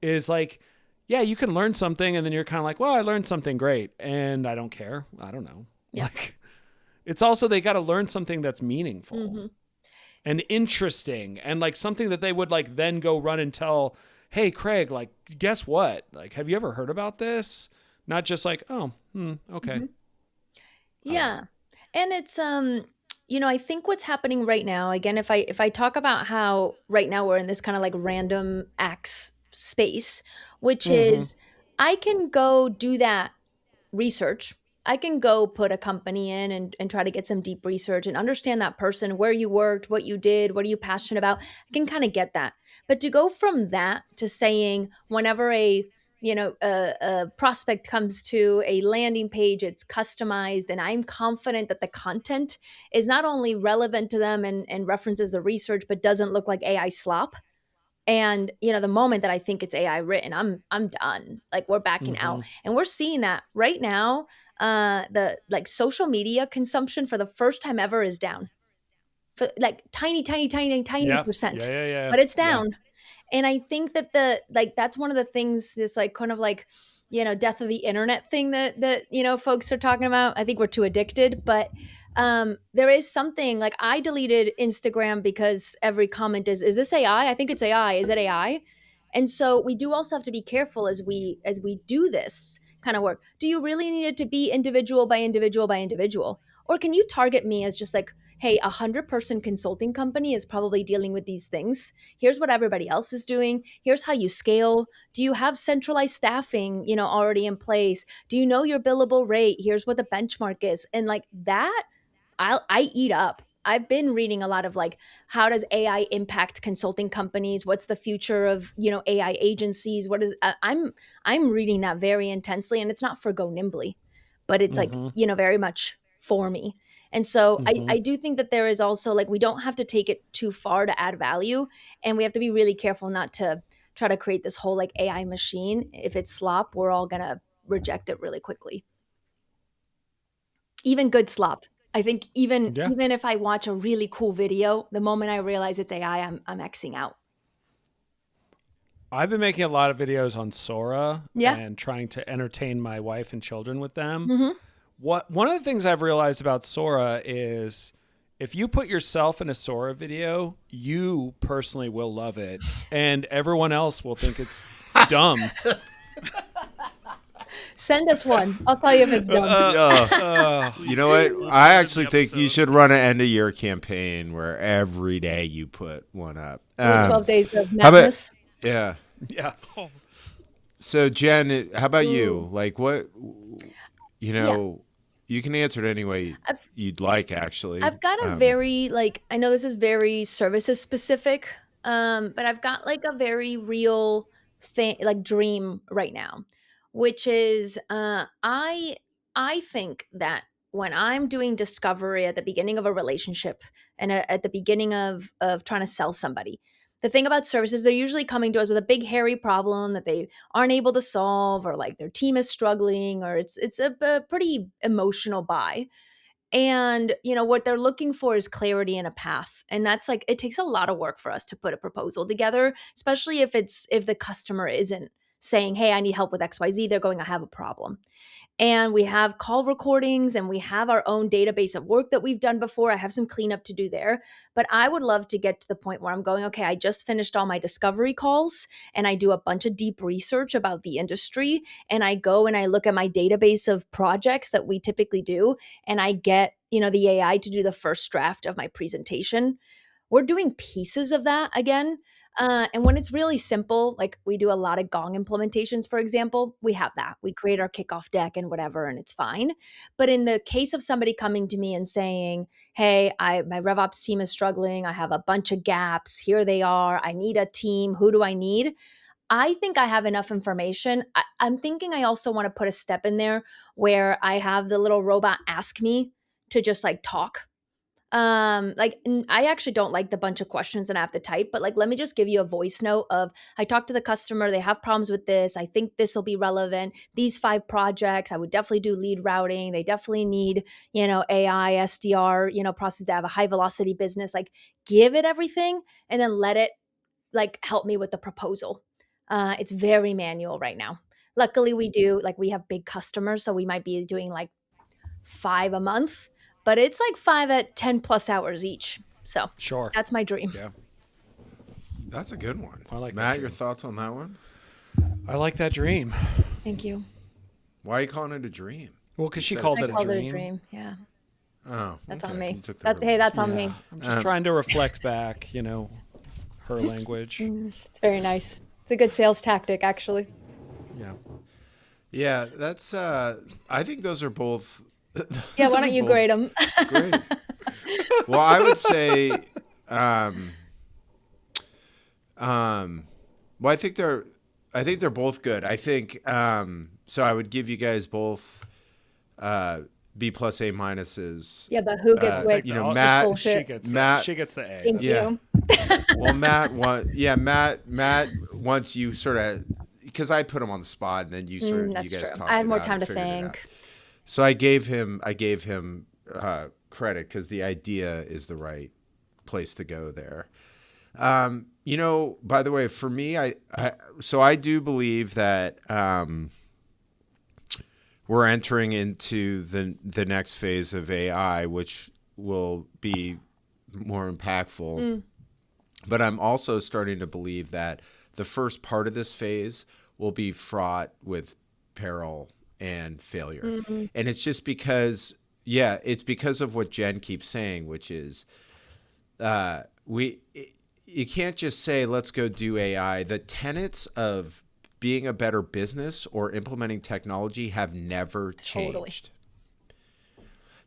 is like, yeah, you can learn something and then you're kind of like, well, I learned something great and I don't care. I don't know. Yeah. Like, it's also, they got to learn something that's meaningful Mm-hmm. and interesting and like something that they would like then go run and tell, hey, Craig, like, guess what? Like, have you ever heard about this? Not just like, oh, okay. Mm-hmm. Yeah. And it's, I think what's happening right now, again, if I talk about how right now we're in this kind of like random acts space, which is I can go do that research. I can go put a company in and try to get some deep research and understand that person, where you worked, what you did, what are you passionate about. I can kind of get that. But to go from that to saying whenever a prospect comes to a landing page, it's customized, and I'm confident that the content is not only relevant to them and references the research, but doesn't look like AI slop. And the moment that I think it's AI written, I'm done. Like, we're backing out, and we're seeing that right now. The like social media consumption for the first time ever is down, for like tiny Yeah. percent, Yeah. but it's down. And I think that that's one of the things, this like kind of like, death of the internet thing that folks are talking about. I think we're too addicted, but there is something like, I deleted Instagram because every comment is this AI? I think it's AI. Is it AI? And so we do also have to be careful as we do this kind of work. Do you really need it to be individual by individual by individual? Or can you target me as just like, hey, 100-person consulting company is probably dealing with these things. Here's what everybody else is doing. Here's how you scale. Do you have centralized staffing, already in place? Do you know your billable rate? Here's what the benchmark is. And like that, I eat up. I've been reading a lot of like, how does AI impact consulting companies? What's the future of, AI agencies? What is, I'm reading that very intensely, and it's not for Go Nimbly, but it's like, very much for me. And so I do think that there is also like, we don't have to take it too far to add value, and we have to be really careful not to try to create this whole like AI machine. If it's slop, we're all going to reject it really quickly. Even good slop. I think even if I watch a really cool video, the moment I realize it's AI, I'm Xing out. I've been making a lot of videos on Sora Yeah. and trying to entertain my wife and children with them. Mm-hmm. One of the things I've realized about Sora is if you put yourself in a Sora video, you personally will love it, and everyone else will think it's dumb. Send us one. I'll tell you if it's dumb. You know what? I actually think you should run an end of year campaign where every day you put one up. 12 days of madness. Yeah. Yeah. So Jen, how about you? Like what, you can answer it any way you'd like, actually. I've got a very, like, I know this is very services specific, but I've got like a very real thing, like dream right now, which is I think that when I'm doing discovery at the beginning of a relationship and at the beginning of trying to sell somebody, the thing about services, they're usually coming to us with a big hairy problem that they aren't able to solve, or like their team is struggling, or it's a pretty emotional buy. And what they're looking for is clarity and a path, and that's like, it takes a lot of work for us to put a proposal together, especially if the customer isn't saying, hey, I need help with XYZ. They're going, I have a problem. And we have call recordings, and we have our own database of work that we've done before. I have some cleanup to do there, but I would love to get to the point where I'm going, okay, I just finished all my discovery calls, and I do a bunch of deep research about the industry, and I go and I look at my database of projects that we typically do, and I get, the AI to do the first draft of my presentation. We're doing pieces of that again. And when it's really simple, like we do a lot of Gong implementations, for example, we have that. We create our kickoff deck and whatever, and it's fine. But in the case of somebody coming to me and saying, hey, my RevOps team is struggling. I have a bunch of gaps. Here they are. I need a team. Who do I need? I think I have enough information. I'm thinking I also want to put a step in there where I have the little robot ask me to just like talk. I actually don't like the bunch of questions that I have to type, but like, let me just give you a voice note of, I talked to the customer, they have problems with this. I think this will be relevant. These 5 projects, I would definitely do lead routing. They definitely need, AI, SDR, process to have a high velocity business, like give it everything and then let it like help me with the proposal. It's very manual right now. Luckily we have big customers, so we might be doing like 5 a month, but it's like 5 at 10 plus hours each. So Sure. that's my dream. Yeah. That's a good one. I like that Matt, dream. your thoughts on that one? I like that dream. Thank you. Why are you calling it a dream? Well, because she said- called I it called a it a dream. dream. Yeah. Oh, That's okay. on me. You took the That's real- on me. I'm just trying to reflect back, her language. It's very nice. It's a good sales tactic, actually. Yeah. Yeah, that's. I think those are both. Yeah, why those don't are you both grade them? Great. Well, I would say. Well, I think they're both good. I think. So I would give you guys both. B plus A minuses. Yeah, but who gets which? you know, It's Matt- bullshit. She gets the A. Thank Yeah. you. Well, Matt wants you sort of, because I put him on the spot, and then you sort of you That's guys true. talked I had it more out time and to figured it out. think. So I gave him credit because the idea is the right place to go there. By the way, for me, I do believe that we're entering into the next phase of AI, which will be more impactful. But I'm also starting to believe that the first part of this phase will be fraught with peril and failure. And it's just because, it's because of what Jen keeps saying, which is you can't just say, let's go do AI. The tenets of being a better business or implementing technology have never changed.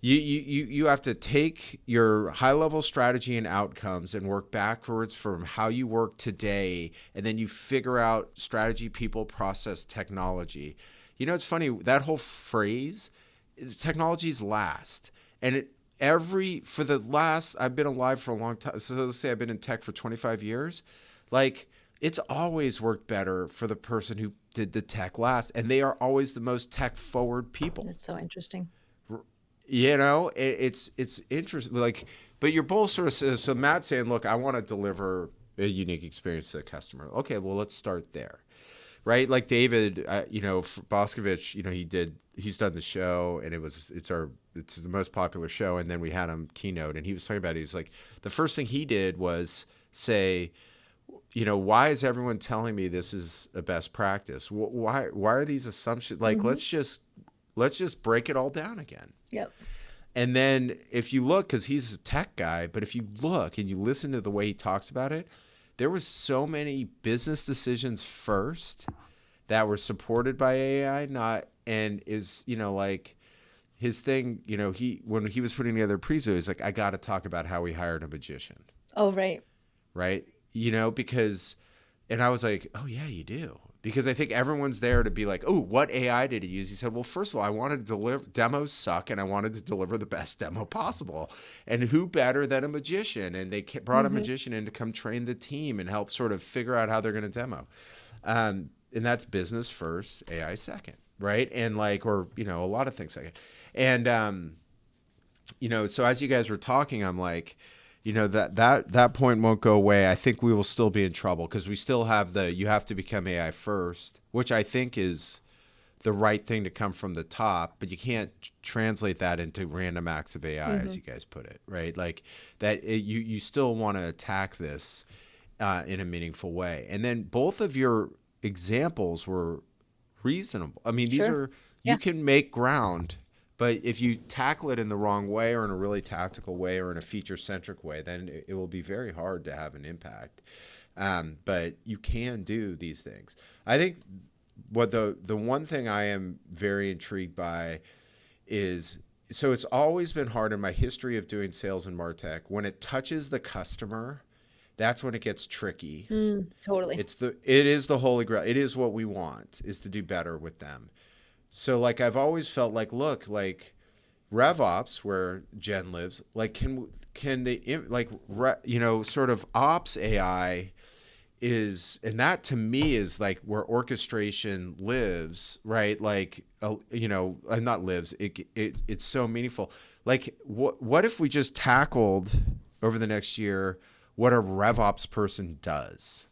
You have to take your high-level strategy and outcomes and work backwards from how you work today, and then you figure out strategy, people, process, technology. It's funny, that whole phrase, technology's last. And I've been alive for a long time. So let's say I've been in tech for 25 years. Like, it's always worked better for the person who did the tech last. And they are always the most tech-forward people. That's so interesting. It's interesting. Like, but you're both sort of, so Matt's saying, look, I want to deliver a unique experience to the customer. Okay, well, let's start there, right? Like David, Boscovich, he's done the show, and it's the most popular show. And then we had him keynote, and he was talking about it. He was like, the first thing he did was say, why is everyone telling me this is a best practice? Why are these assumptions? Like, let's just break it all down again. Yep. And then if you look, because he's a tech guy, but if you look and you listen to the way he talks about it, there was so many business decisions first that were supported by AI, like his thing, when he was putting together Prezo, he's like, I got to talk about how he hired a magician. Oh, right. Right. Because, and I was like, oh yeah, you do. Because I think everyone's there to be like, oh, what AI did he use? He said, well, first of all, I wanted to deliver, demos suck, and I wanted to deliver the best demo possible. And who better than a magician? And they brought a magician in to come train the team and help sort of figure out how they're going to demo. And that's business first, AI second, right? And a lot of things second. And, so as you guys were talking, I'm like, that point won't go away. I think we will still be in trouble because we still have you have to become AI first, which I think is the right thing to come from the top, but you can't translate that into random acts of AI, as you guys put it, right? Like that you still want to attack this in a meaningful way. And then both of your examples were reasonable. I mean, these are, you can make ground. But if you tackle it in the wrong way or in a really tactical way or in a feature-centric way, then it will be very hard to have an impact. But you can do these things. I think what the one thing I am very intrigued by is, so it's always been hard in my history of doing sales in MarTech, when it touches the customer, that's when it gets tricky. Totally. It is the holy grail. It is what we want, is to do better with them. So like I've always felt like, look, like RevOps, where Jen lives, like can they like sort of ops AI is, and that to me is like where orchestration lives, right? Like not lives. It's so meaningful. Like what if we just tackled over the next year what a RevOps person does?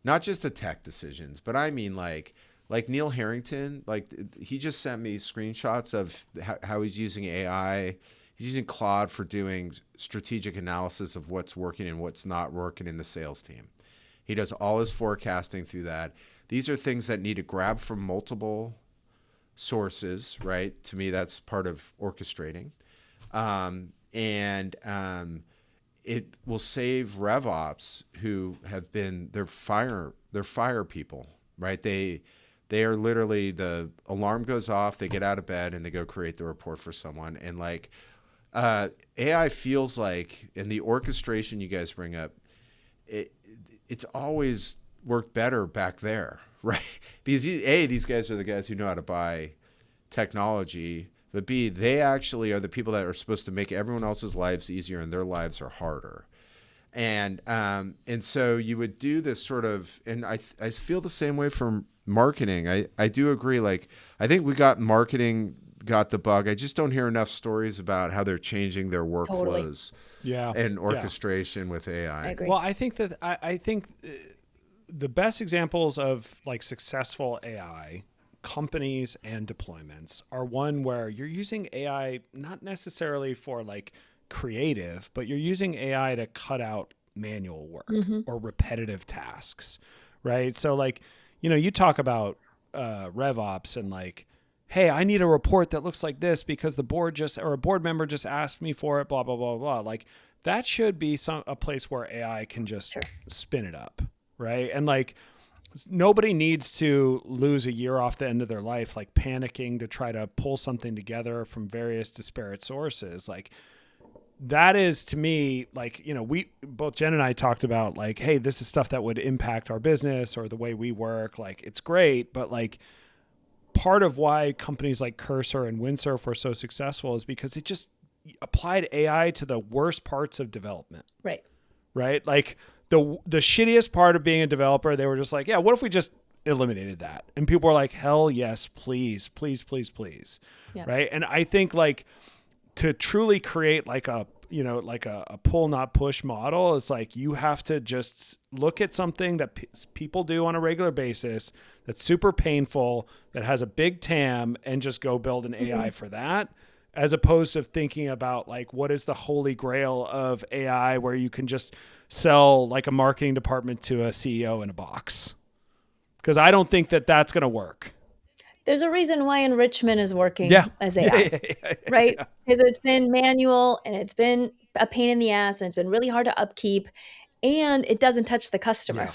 Not just the tech decisions, but I mean like Neil Harrington, like he just sent me screenshots of how he's using AI. He's using Claude for doing strategic analysis of what's working and what's not working in the sales team. He does all his forecasting through that. These are things that need to grab from multiple sources, right? To me, that's part of orchestrating. It will save RevOps who have been, they're fire people, right? They are literally, the alarm goes off, they get out of bed and they go create the report for someone. And like AI feels like, and the orchestration you guys bring up, it's always worked better back there, right? Because these guys are the guys who know how to buy technology, but B, they actually are the people that are supposed to make everyone else's lives easier, and their lives are harder. And so you would do this sort of, and I feel the same way from marketing. I do agree. Like, I think marketing got the bug. I just don't hear enough stories about how they're changing their workflows and orchestration with AI. I agree. Well, I think that I think the best examples of like successful AI companies and deployments are one where you're using AI not necessarily for like creative, but you're using AI to cut out manual work or repetitive tasks, right? So like, you talk about RevOps and like, hey, I need a report that looks like this because a board member just asked me for it, blah, blah, blah, blah. Like that should be a place where AI can just spin it up, right? And like, nobody needs to lose a year off the end of their life, like panicking to try to pull something together from various disparate sources. Like that is, to me, like, we both, Jen and I, talked about like, hey, this is stuff that would impact our business or the way we work. Like it's great, but like part of why companies like Cursor and Windsurf were so successful is because it just applied AI to the worst parts of development. Right. Like the shittiest part of being a developer, they were just like, yeah, what if we just eliminated that? And people were like, hell yes, please, please, please, please. Yeah. Right. And I think like to truly create like a pull, not push model is like, you have to just look at something that people do on a regular basis that's super painful, that has a big TAM, and just go build an AI for that, as opposed to thinking about like, what is the holy grail of AI where you can just sell like a marketing department to a CEO in a box. Because I don't think that that's going to work. There's a reason why Enrichment is working as AI, right? Because it's been manual and it's been a pain in the ass and it's been really hard to upkeep, and it doesn't touch the customer. Yeah.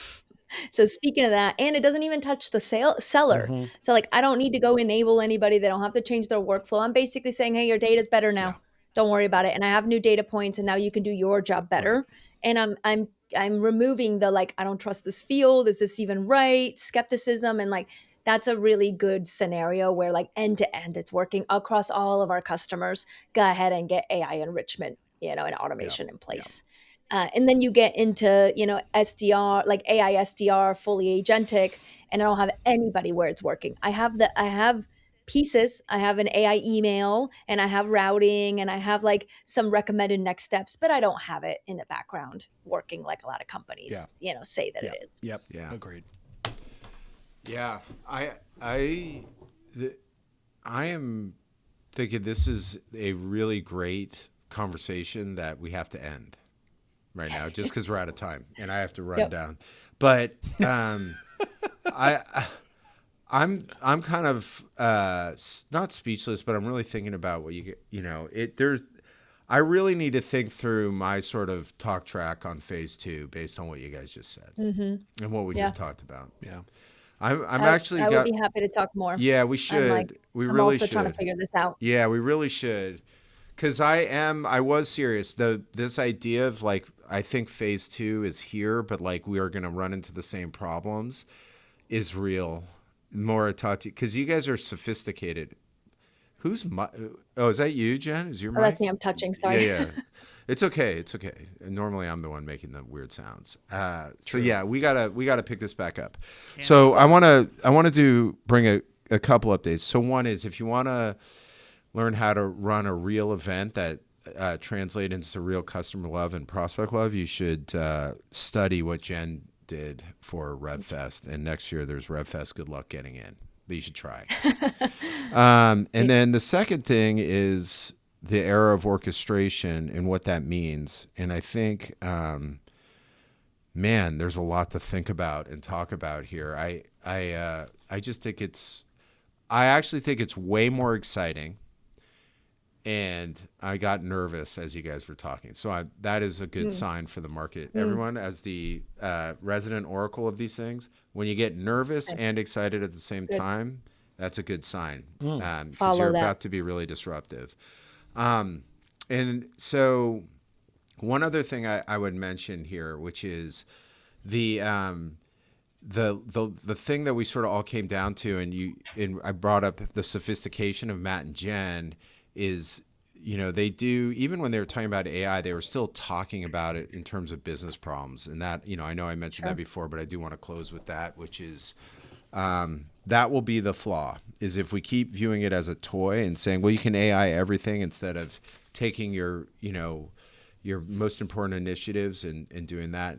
So speaking of that, and it doesn't even touch the seller. So like, I don't need to go enable anybody. They don't have to change their workflow. I'm basically saying, hey, your data's better now. Yeah. Don't worry about it. And I have new data points, and now you can do your job better. Right. And I'm removing the like, I don't trust this field. Is this even right? Skepticism. And like, that's a really good scenario where like end to end, it's working across all of our customers. Go ahead and get AI enrichment, and automation in place. And then you get into, SDR, like AI SDR, fully agentic, and I don't have anybody where it's working. I have pieces. I have an AI email, and I have routing, and I have like some recommended next steps, but I don't have it in the background working like a lot of companies, say that it is. Yep. Yeah. Agreed. Yeah. I am thinking this is a really great conversation that we have to end right now, just because we're out of time and I have to run down. But I'm kind of not speechless, but I'm really thinking about what I really need to think through my sort of talk track on phase 2 based on what you guys just said and what we just talked about. Yeah. I would be happy to talk more. Yeah, we should. I'm really also trying to figure this out. Yeah, we really should. Because I was serious. This idea of like, I think phase 2 is here, but like we are going to run into the same problems is real. More Tati, because you guys are sophisticated. Is that you, Jen? Is your mic? That's me. I'm touching. Sorry. Yeah. It's okay. It's okay. Normally I'm the one making the weird sounds. So yeah, we gotta pick this back up. So I want to bring a couple updates. So one is, if you want to learn how to run a real event that translate into real customer love and prospect love, you should study what Jen did for RevFest. And next year there's RevFest. Good luck getting in. But you should try. And then the second thing is the era of orchestration and what that means. And I think, man, there's a lot to think about and talk about here. I actually think it's way more exciting. And I got nervous as you guys were talking. So that is a good sign for the market. Everyone, as the resident oracle of these things, when you get nervous and excited at the same time, that's a good sign. Because you're about to be really disruptive. And so one other thing I would mention here, which is the thing that we sort of all came down to, and I brought up the sophistication of Matt and Jen, is, they do, even when they were talking about AI, they were still talking about it in terms of business problems. And that, I know I mentioned that before, but I do want to close with that, which is, that will be the flaw, is if we keep viewing it as a toy and saying, well, you can AI everything, instead of taking your most important initiatives and doing that,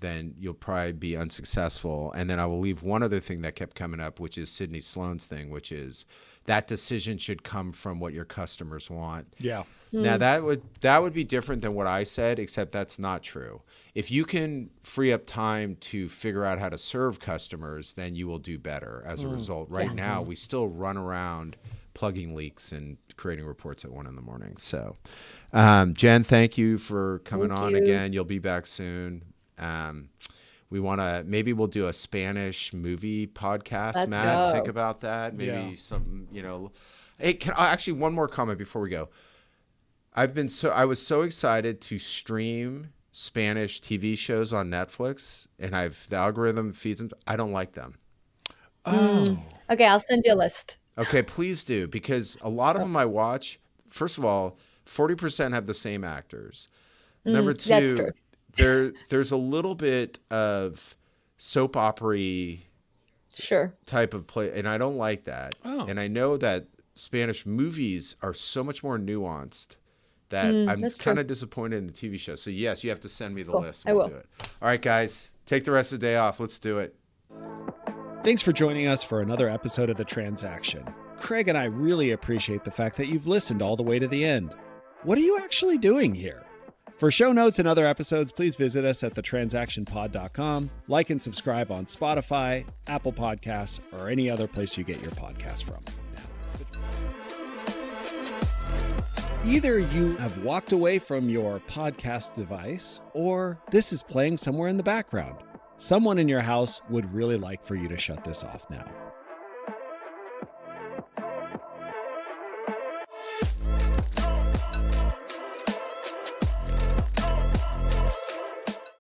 then you'll probably be unsuccessful. And then I will leave one other thing that kept coming up, which is Sydney Sloan's thing, which is that decision should come from what your customers want. Yeah. Now that would be different than what I said, except that's not true. If you can free up time to figure out how to serve customers, then you will do better as a result. Right now, we still run around plugging leaks and creating reports at 1 a.m. So, Jen, thank you for coming on again. You'll be back soon. Maybe we'll do a Spanish movie podcast. Let's Matt, go. think about that. Maybe some, Hey, actually one more comment before we go. I was so excited to stream Spanish TV shows on Netflix, and the algorithm feeds them. I don't like them. Oh. Okay, I'll send you a list. Okay, please do, because a lot of them I watch, first of all, 40% have the same actors. Number two, that's true. there's a little bit of soap opera-y type of play, and I don't like that. Oh. And I know that Spanish movies are so much more nuanced that I'm kind of disappointed in the TV show. So yes, you have to send me the list. I will. Do it. All right, guys, take the rest of the day off. Let's do it. Thanks for joining us for another episode of The Transaction. Craig and I really appreciate the fact that you've listened all the way to the end. What are you actually doing here? For show notes and other episodes, please visit us at thetransactionpod.com. Like and subscribe on Spotify, Apple Podcasts, or any other place you get your podcast from. Either you have walked away from your podcast device, or this is playing somewhere in the background. Someone in your house would really like for you to shut this off now.